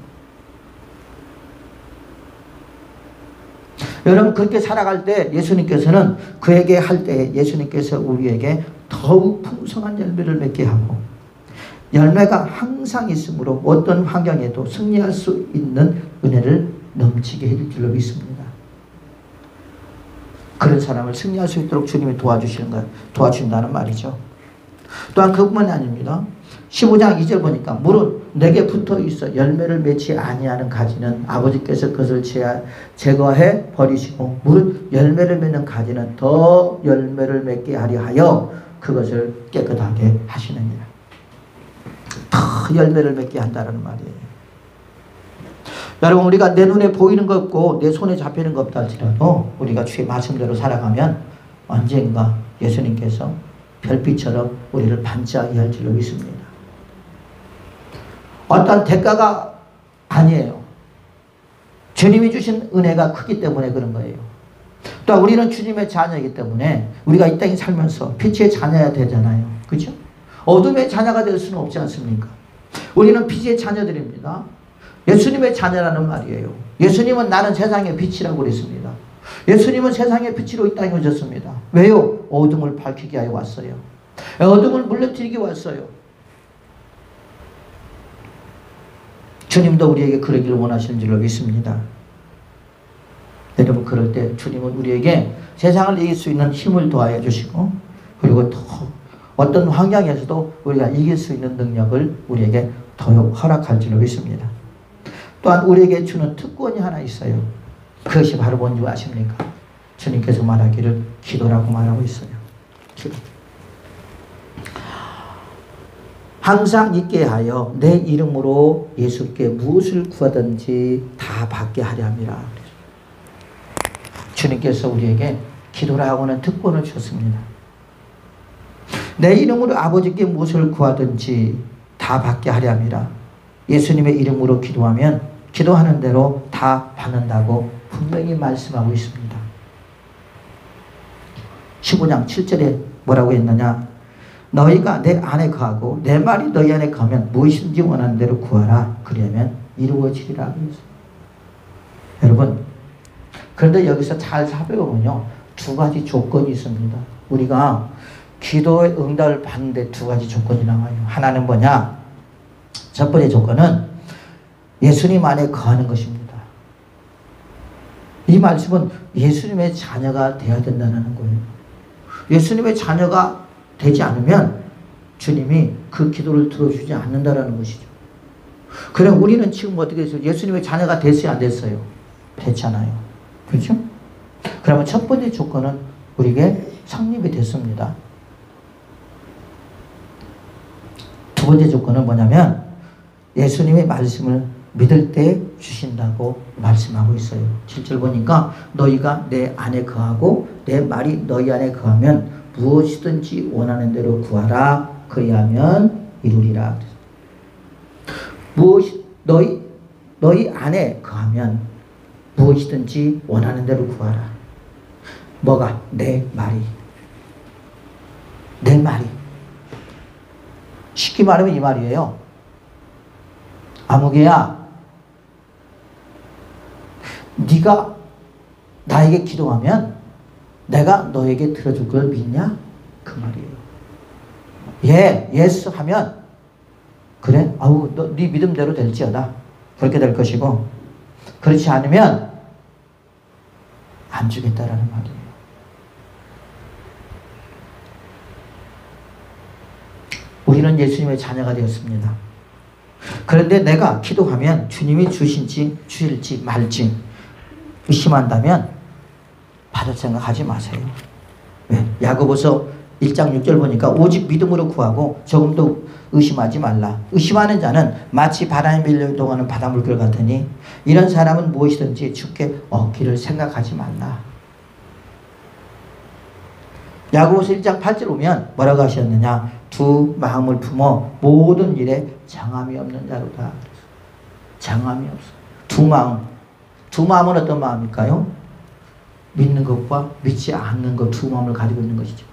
여러분 그렇게 살아갈 때 예수님께서는 그에게 할 때 예수님께서 우리에게 더욱 풍성한 열매를 맺게 하고 열매가 항상 있으므로 어떤 환경에도 승리할 수 있는 은혜를 넘치게 해줄 줄로 믿습니다. 그런 사람을 승리할 수 있도록 주님이 도와주신다는 말이죠. 또한 그뿐만이 아닙니다. 15장 2절 보니까 물은 내게 붙어 있어 열매를 맺지 아니하는 가지는 아버지께서 그것을 제거해 버리시고 물은 열매를 맺는 가지는 더 열매를 맺게 하려 하여 그것을 깨끗하게 하시느니라. 더 열매를 맺게 한다는 말이에요. 여러분 우리가 내 눈에 보이는 것 없고 내 손에 잡히는 것 없다 할지라도 우리가 주의 말씀대로 살아가면 언젠가 예수님께서 별빛처럼 우리를 반짝이게 할 줄로 믿습니다. 어떤 대가가 아니에요. 주님이 주신 은혜가 크기 때문에 그런 거예요. 또 우리는 주님의 자녀이기 때문에 우리가 이 땅에 살면서 빛의 자녀야 되잖아요. 그렇죠? 어둠의 자녀가 될 수는 없지 않습니까? 우리는 빛의 자녀들입니다. 예수님의 자녀라는 말이에요. 예수님은 나는 세상의 빛이라고 그랬습니다. 예수님은 세상의 빛으로 이 땅에 오셨습니다. 왜요? 어둠을 밝히게 하여 왔어요. 어둠을 물러뜨리게 왔어요. 주님도 우리에게 그러기를 원하시는 줄로 믿습니다. 여러분 그럴 때 주님은 우리에게 세상을 이길 수 있는 힘을 더하여 주시고 그리고 더 어떤 환경에서도 우리가 이길 수 있는 능력을 우리에게 더욱 허락할 줄로 믿습니다. 또한 우리에게 주는 특권이 하나 있어요. 그것이 바로 뭔지 아십니까? 주님께서 말하기를 기도라고 말하고 있어요. 기도. 항상 있게 하여 내 이름으로 예수께 무엇을 구하든지 다 받게 하려 함이라. 주님께서 우리에게 기도라고 하는 특권을 주셨습니다. 내 이름으로 아버지께 무엇을 구하든지 다 받게 하려 함이라. 예수님의 이름으로 기도하면 기도하는 대로 다 받는다고 분명히 말씀하고 있습니다. 15장 7절에 뭐라고 했느냐? 너희가 내 안에 거하고 내 말이 너희 안에 거하면 무엇이든지 원하는 대로 구하라. 그러면 이루어지리라. 여러분 그런데 여기서 잘 살펴보면요. 두 가지 조건이 있습니다. 우리가 기도의 응답을 받는데 두 가지 조건이 나와요. 하나는 뭐냐? 첫 번째 조건은 예수님 안에 거하는 것입니다. 이 말씀은 예수님의 자녀가 되어야 된다는 거예요. 예수님의 자녀가 되지 않으면 주님이 그 기도를 들어주지 않는다는 것이죠. 그럼 우리는 지금 어떻게 했어요? 예수님의 자녀가 됐어요? 안 됐어요? 됐잖아요. 그렇죠? 그러면 첫 번째 조건은 우리에게 성립이 됐습니다. 두 번째 조건은 뭐냐면 예수님의 말씀을 믿을 때 주신다고 말씀하고 있어요. 7절 보니까 너희가 내 안에 거하고 내 말이 너희 안에 거하면 무엇이든지 원하는 대로 구하라. 그리하면 이루리라. 너희 안에 거하면 무엇이든지 원하는 대로 구하라. 뭐가? 내 말이. 내 말이. 쉽게 말하면 이 말이에요. 아무개야, 네가 나에게 기도하면 내가 너에게 들어줄 걸 믿냐? 그 말이에요. 예, 예스 하면 그래? 아우, 네 믿음대로 될지어다. 그렇게 될 것이고 그렇지 않으면 안 주겠다라는 말이에요. 우리는 예수님의 자녀가 되었습니다. 그런데 내가 기도하면 주님이 주실지 주실지 말지 의심한다면 받을 생각하지 마세요. 왜? 야고보서 1장 6절 보니까 오직 믿음으로 구하고 조금도 의심하지 말라. 의심하는 자는 마치 바람에 밀려 동하는 바닷물결 같으니 이런 사람은 무엇이든지 주께 얻기를 생각하지 말라. 야고보서 1장 8절 보면 뭐라고 하셨느냐? 두 마음을 품어 모든 일에 정함이 없는 자로다. 정함이 없어. 두 마음. 두 마음은 어떤 마음일까요? 믿는 것과 믿지 않는 것 두 마음을 가지고 있는 것이죠.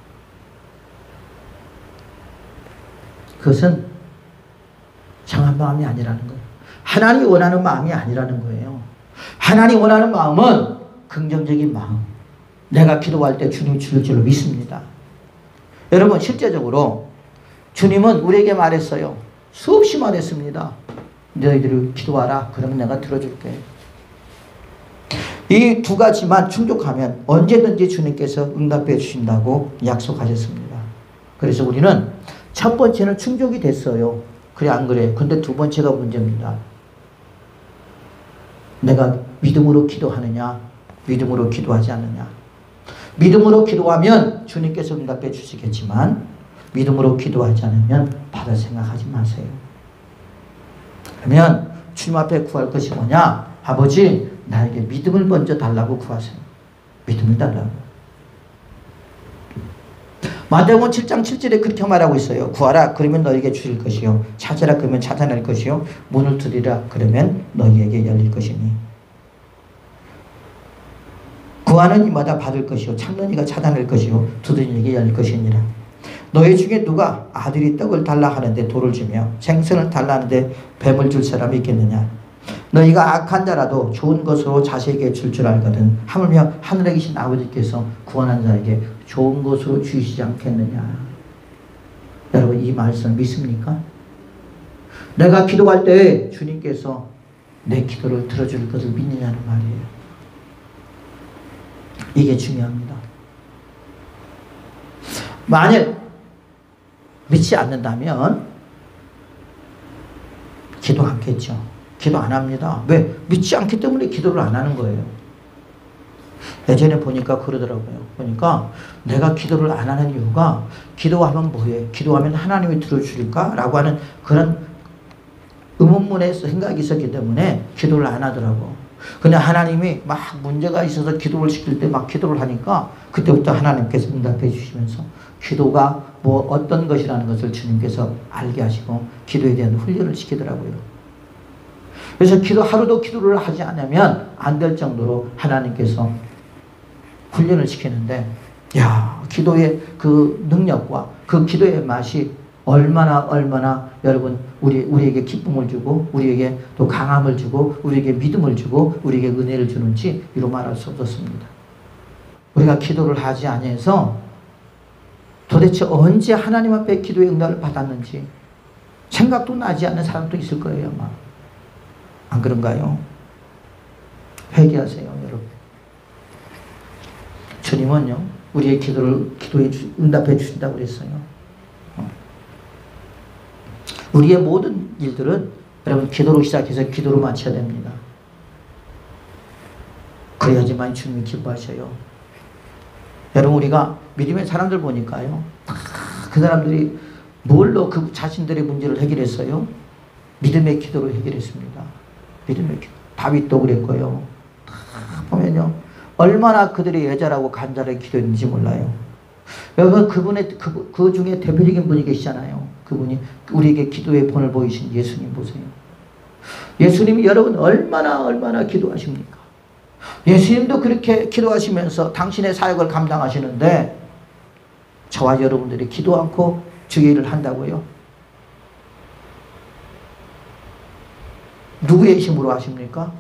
그것은 정한 마음이 아니라는 거예요. 하나님이 원하는 마음이 아니라는 거예요. 하나님이 원하는 마음은 긍정적인 마음. 내가 기도할 때 주님이 주실 줄로 믿습니다. 여러분 실제적으로 주님은 우리에게 말했어요. 수없이 말했습니다. 너희들이 기도하라. 그러면 내가 들어줄게. 이 두 가지만 충족하면 언제든지 주님께서 응답해 주신다고 약속하셨습니다. 그래서 우리는 첫 번째는 충족이 됐어요. 그래 안 그래? 근데 두 번째가 문제입니다. 내가 믿음으로 기도하느냐 믿음으로 기도하지 않느냐. 믿음으로 기도하면 주님께서 응답해 주시겠지만 믿음으로 기도하지 않으면 받을 생각하지 마세요. 그러면 주님 앞에 구할 것이 뭐냐? 아버지 나에게 믿음을 먼저 달라고 구하세요. 믿음을 달라고. 마태복음 7장 7절에 그렇게 말하고 있어요. 구하라 그러면 너에게 주실 것이요 찾으라 그러면 찾아낼 것이요 문을 두드리라 그러면 너희에게 열릴 것이니 구하는 이마다 받을 것이요 찾는 이가 찾아낼 것이요 두드리는 이에게 열릴 것이니라. 너희 중에 누가 아들이 떡을 달라 하는데 돌을 주며 생선을 달라 하는데 뱀을 줄 사람이 있겠느냐. 너희가 악한 자라도 좋은 것으로 자식에게 줄 줄 알거든 하물며 하늘에 계신 아버지께서 구원한 자에게 좋은 것으로 주시지 않겠느냐. 여러분 이 말씀 믿습니까? 내가 기도할 때 주님께서 내 기도를 들어줄 것을 믿느냐는 말이에요. 이게 중요합니다. 만약 믿지 않는다면 기도 않겠죠. 기도 안 합니다. 왜? 믿지 않기 때문에 기도를 안 하는 거예요. 예전에 보니까 그러더라고요. 보니까 내가 기도를 안 하는 이유가 기도하면 뭐해? 기도하면 하나님이 들어주실까? 라고 하는 그런 의문문의 생각이 있었기 때문에 기도를 안 하더라고. 그냥 하나님이 막 문제가 있어서 기도를 시킬 때 막 기도를 하니까 그때부터 하나님께서 응답해 주시면서 기도가 뭐 어떤 것이라는 것을 주님께서 알게 하시고 기도에 대한 훈련을 시키더라고요. 그래서 하루도 기도를 하지 않으면 안 될 정도로 하나님께서 훈련을 시키는데 야 기도의 그 능력과 그 기도의 맛이 얼마나 여러분 우리에게 기쁨을 주고 우리에게 또 강함을 주고 우리에게 믿음을 주고 우리에게 은혜를 주는지 이루 말할 수 없었습니다. 우리가 기도를 하지 아니해서 도대체 언제 하나님 앞에 기도의 응답을 받았는지 생각도 나지 않는 사람도 있을 거예요. 아마. 안 그런가요? 회개하세요 여러분. 주님은요 우리의 기도에 응답해 주신다고 그랬어요. 우리의 모든 일들은 여러분 기도로 시작해서 기도로 마쳐야 됩니다. 그래야지만 주님이 기뻐하셔요. 여러분 우리가 믿음의 사람들 보니까요 그 사람들이 뭘로 그 자신들의 문제를 해결했어요? 믿음의 기도로 해결했습니다. 믿음의 기도. 다윗도 그랬고요. 보면요 얼마나 그들이 애절하고 간절하게 기도했는지 몰라요. 여러분 그 중에 대표적인 분이 계시잖아요. 그분이 우리에게 기도의 본을 보이신 예수님 보세요. 예수님이 여러분 얼마나 기도하십니까? 예수님도 그렇게 기도하시면서 당신의 사역을 감당하시는데 저와 여러분들이 기도 않고 주의 일을 한다고요? 누구의 힘으로 하십니까?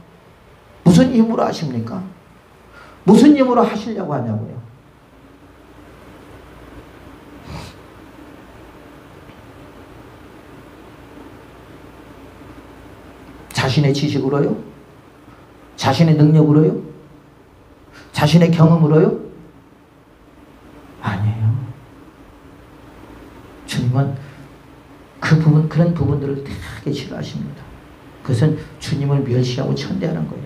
무슨 힘으로 하십니까? 무슨 힘으로 하시려고 하냐고요? 자신의 지식으로요? 자신의 능력으로요? 자신의 경험으로요? 아니에요. 주님은 그런 부분들을 되게 싫어하십니다. 그것은 주님을 멸시하고 천대하는 거예요.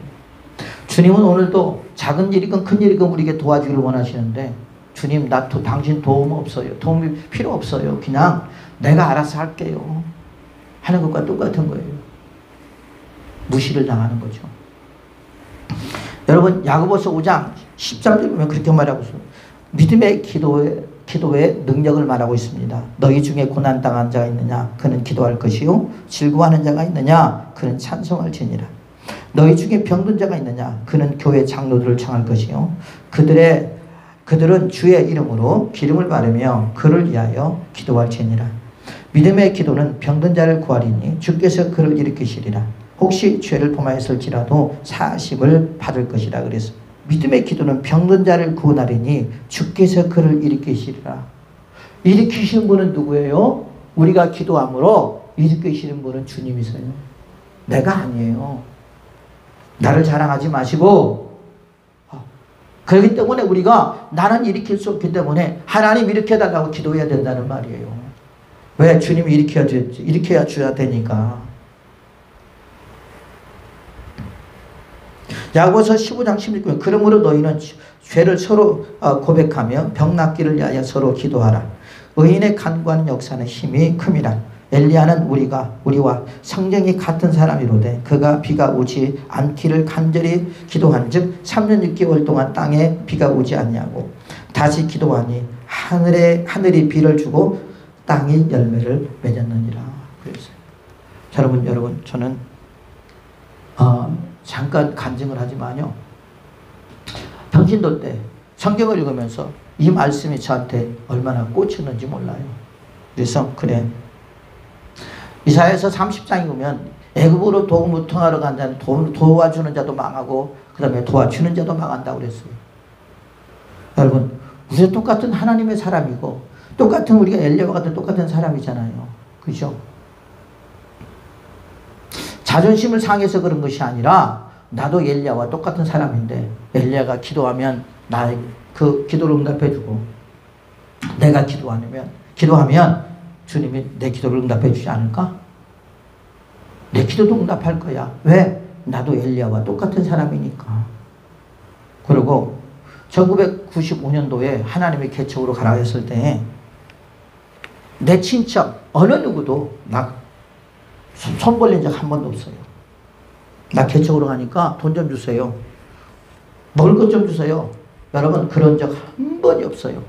주님은 오늘도 작은 일이건 큰 일이건 우리에게 도와주기를 원하시는데, 주님, 당신 도움 없어요. 도움이 필요 없어요. 그냥 내가 알아서 할게요. 하는 것과 똑같은 거예요. 무시를 당하는 거죠. 여러분, 야고보서 5장 13절 보면 그렇게 말하고 있어요. 믿음의 기도의 능력을 말하고 있습니다. 너희 중에 고난당한 자가 있느냐? 그는 기도할 것이요. 즐거워하는 자가 있느냐? 그는 찬송할지니라. 너희 중에 병든 자가 있느냐? 그는 교회 장로들을 청할 것이요. 그들은 주의 이름으로 기름을 바르며 그를 위하여 기도할지니라. 믿음의 기도는 병든 자를 구하리니 주께서 그를 일으키시리라. 혹시 죄를 범하였을지라도 사심을 받을 것이라 그랬어. 믿음의 기도는 병든 자를 구원하리니 주께서 그를 일으키시리라. 일으키시는 분은 누구예요? 우리가 기도함으로 일으키시는 분은 주님이세요. 내가 아니에요. 나를 자랑하지 마시고, 그렇기 때문에 우리가 나는 일으킬 수 없기 때문에 하나님 일으켜달라고 기도해야 된다는 말이에요. 왜? 주님이 일으켜야 줘야 되니까. 야고보서 15장 16절 그러므로 너희는 죄를 서로 고백하며 병 낫기를 위하여 서로 기도하라. 의인의 간구하는 역사는 힘이 큼이라. 엘리야는 우리와 성경이 같은 사람이로되 그가 비가 오지 않기를 간절히 기도한즉 3년 6개월 동안 땅에 비가 오지 않냐고. 다시 기도하니 하늘이 비를 주고 땅이 열매를 맺었느니라. 그랬어요. 여러분, 저는 잠깐 간증을 하지만요. 평신도 때 성경을 읽으면서 이 말씀이 저한테 얼마나 꽂혔는지 몰라요. 그래서 그래. 이사야서 30장에 보면 애굽으로 도움을 통하러 간 자는 도와주는 자도 망하고 그 다음에 도와주는 자도 망한다고 그랬어요. 여러분, 우리가 똑같은 하나님의 사람이고 똑같은 우리가 엘리야와 같은 똑같은 사람이잖아요. 그죠? 자존심을 상해서 그런 것이 아니라 나도 엘리야와 똑같은 사람인데 엘리야가 기도하면 나의 그 기도를 응답해주고 내가 기도하면 주님이 내 기도를 응답해 주지 않을까? 내 기도도 응답할 거야. 왜? 나도 엘리야와 똑같은 사람이니까. 그리고 1995년도에 하나님의 개척으로 가라 했을 때 내 친척 어느 누구도 나 손 벌린 적 한 번도 없어요. 나 개척으로 가니까 돈 좀 주세요. 먹을 것 좀 주세요. 여러분, 그런 적 한 번이 없어요.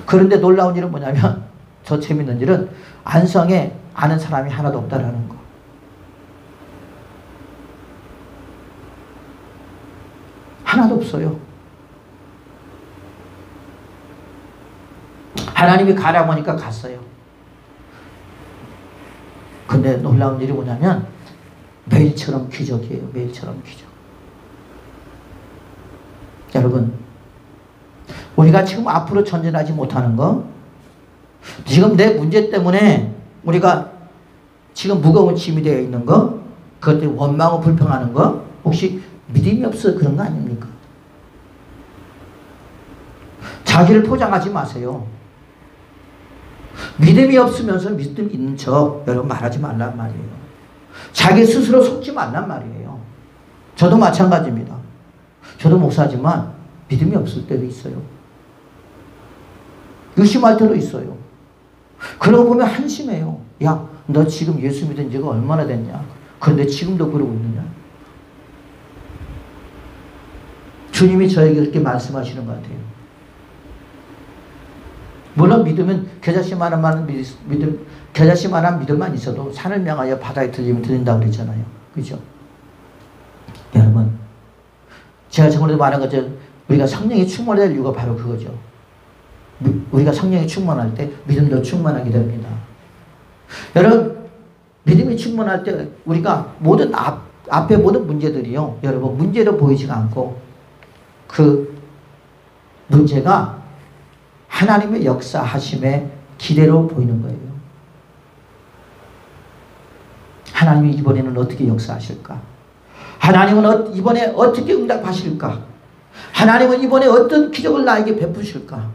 그런데 놀라운 일은 뭐냐면, 더 재밌는 일은 안성에 아는 사람이 하나도 없다라는 거. 하나도 없어요. 하나님이 가라고 하니까 갔어요. 근데 놀라운 일이 뭐냐면 매일처럼 기적이에요. 매일처럼 기적. 여러분, 우리가 지금 앞으로 전진하지 못하는 거, 지금 내 문제 때문에 우리가 지금 무거운 짐이 되어 있는 거, 그것 때문에 원망하고 불평하는 거, 혹시 믿음이 없어 그런 거 아닙니까? 자기를 포장하지 마세요. 믿음이 없으면서 믿음 있는 척 여러분 말하지 말란 말이에요. 자기 스스로 속지 말란 말이에요. 저도 마찬가지입니다. 저도 목사지만 믿음이 없을 때도 있어요. 의심할 때도 있어요. 그러고 보면 한심해요. 야, 너 지금 예수 믿은 지가 얼마나 됐냐? 그런데 지금도 그러고 있느냐? 주님이 저에게 그렇게 말씀하시는 것 같아요. 물론 믿으면 겨자씨만한 믿음만 있어도 산을 명하여 바다에 들리면 들린다고 그랬잖아요. 그죠? 여러분, 제가 저번에도 말한 것처럼 우리가 성령이 충만해야 될 이유가 바로 그거죠. 우리가 성령이 충만할 때 믿음도 충만하게 됩니다. 여러분, 믿음이 충만할 때 우리가 모든 앞에 모든 문제들이요, 여러분, 문제로 보이지가 않고 그 문제가 하나님의 역사하심의 기대로 보이는 거예요. 하나님이 이번에는 어떻게 역사하실까? 하나님은 이번에 어떻게 응답하실까? 하나님은 이번에 어떤 기적을 나에게 베푸실까?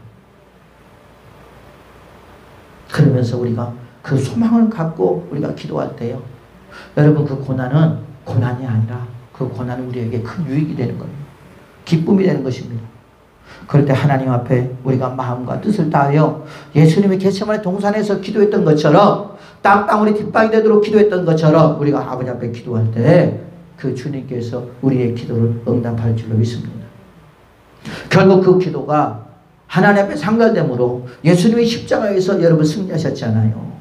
그러면서 우리가 그 소망을 갖고 우리가 기도할 때요, 여러분 그 고난은 고난이 아니라 그 고난은 우리에게 큰 유익이 되는 거예요. 기쁨이 되는 것입니다. 그럴 때 하나님 앞에 우리가 마음과 뜻을 다하여 예수님이 겟세마네 동산에서 기도했던 것처럼 땀방울이 뒷방이 되도록 기도했던 것처럼 우리가 아버지 앞에 기도할 때 그 주님께서 우리의 기도를 응답할 줄로 믿습니다. 결국 그 기도가 하나님 앞에 상달됨으로 예수님이 십자가에서 여러분 승리하셨잖아요.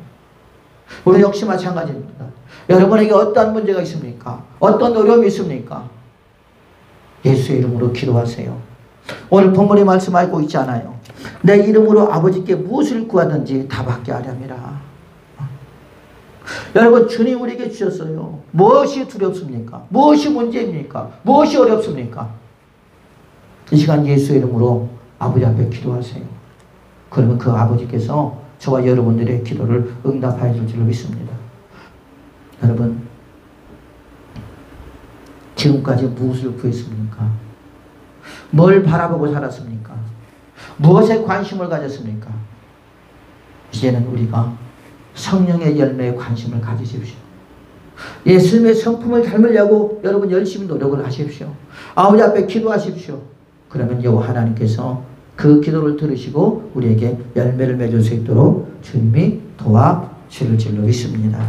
우리 역시 마찬가지입니다. 여러분에게 어떤 문제가 있습니까? 어떤 어려움이 있습니까? 예수의 이름으로 기도하세요. 오늘 본문에 말씀하고 있잖아요. 내 이름으로 아버지께 무엇을 구하든지 다 받게 하렵니다. 여러분 주님 우리에게 주셨어요. 무엇이 두렵습니까? 무엇이 문제입니까? 무엇이 어렵습니까? 이 시간 예수의 이름으로 아버지 앞에 기도하세요. 그러면 그 아버지께서 저와 여러분들의 기도를 응답하여 줄 줄로 믿습니다. 여러분 지금까지 무엇을 구했습니까? 뭘 바라보고 살았습니까? 무엇에 관심을 가졌습니까? 이제는 우리가 성령의 열매에 관심을 가지십시오. 예수님의 성품을 닮으려고 여러분 열심히 노력을 하십시오. 아버지 앞에 기도하십시오. 그러면 여호와 하나님께서 그 기도를 들으시고 우리에게 열매를 맺을 수 있도록 주님이 도와주실 줄로 믿습니다.